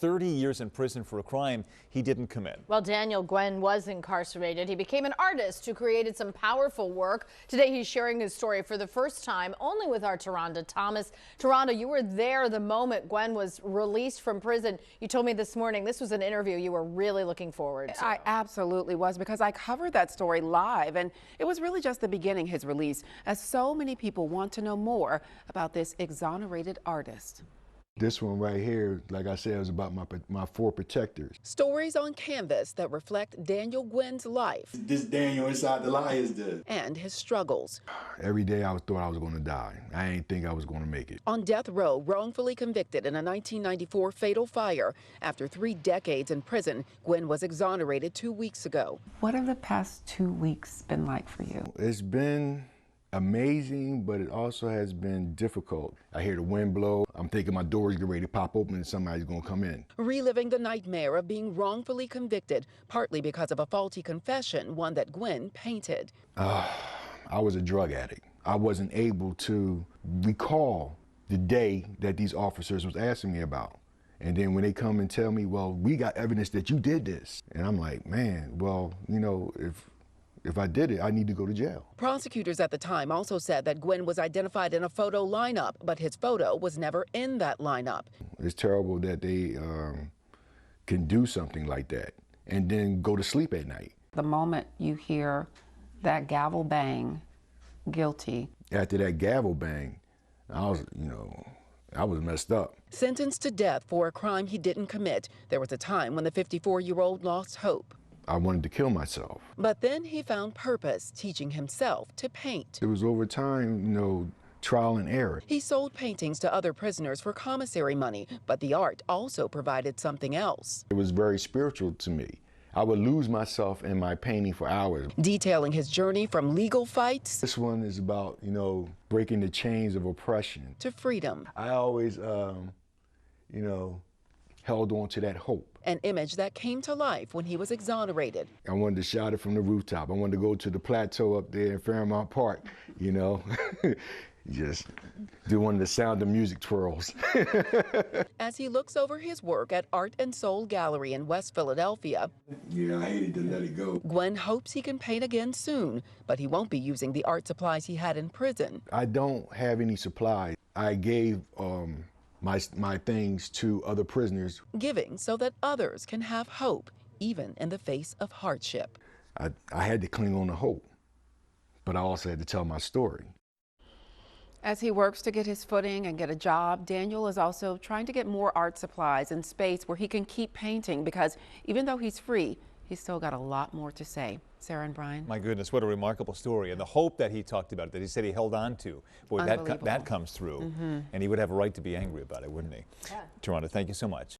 30 years in prison for a crime he didn't commit. Well, Daniel Gwynn was incarcerated. He became an artist who created some powerful work. Today, he's sharing his story for the first time, only with our Taronda Thomas. Taronda, you were there the moment Gwynn was released from prison. You told me this morning this was an interview you were really looking forward to. I absolutely was, because I covered that story live, and it was really just the beginning, his release, as so many people want to know more about this exonerated artist. This one right here, like I said, was about my four protectors. Stories on canvas that reflect Daniel Gwynn's life. This Daniel inside the lie is dead. And his struggles. Every day I thought I was going to die. I didn't think I was going to make it. On death row, wrongfully convicted in a 1994 fatal fire. After 3 decades in prison, Gwynn was exonerated 2 weeks ago. What have the past 2 weeks been like for you? It's been amazing, but it also has been difficult. I hear the wind blow. I'm thinking my door's getting ready to pop open and somebody's gonna come in. Reliving the nightmare of being wrongfully convicted, partly because of a faulty confession, one that Gwynn painted. I was a drug addict. I wasn't able to recall the day that these officers was asking me about. And then when they come and tell me, well, we got evidence that you did this. And I'm like, man, well, you know, if I did it, I need to go to jail. Prosecutors at the time also said that Gwynn was identified in a photo lineup, but his photo was never in that lineup. It's terrible that they can do something like that and then go to sleep at night. The moment you hear that gavel bang, guilty. After that gavel bang, I was, I was messed up. Sentenced to death for a crime he didn't commit, there was a time when the 54-year-old lost hope. I wanted to kill myself. But then he found purpose, teaching himself to paint. It was over time, trial and error. He sold paintings to other prisoners for commissary money, but the art also provided something else. It was very spiritual to me. I would lose myself in my painting for hours. Detailing his journey from legal fights. This one is about, breaking the chains of oppression. To freedom. I always, held on to that hope. An image that came to life when he was exonerated. I wanted to shout it from the rooftop. I wanted to go to the plateau up there in Fairmount Park, just do one of the Sound of Music twirls. As he looks over his work at Art and Soul Gallery in West Philadelphia. Yeah, I hated to let it go. Gwynn hopes he can paint again soon, but he won't be using the art supplies he had in prison. I don't have any supplies. I gave my things to other prisoners. Giving so that others can have hope, even in the face of hardship. I had to cling on to hope, but I also had to tell my story. As he works to get his footing and get a job, Daniel is also trying to get more art supplies and space where he can keep painting, because even though he's free, he's still got a lot more to say. Sarah and Brian. My goodness, what a remarkable story. And the hope that he talked about, that he said he held on to. Boy, that comes through. And he would have a right to be angry about it, wouldn't he? Yeah. Taronda, thank you so much.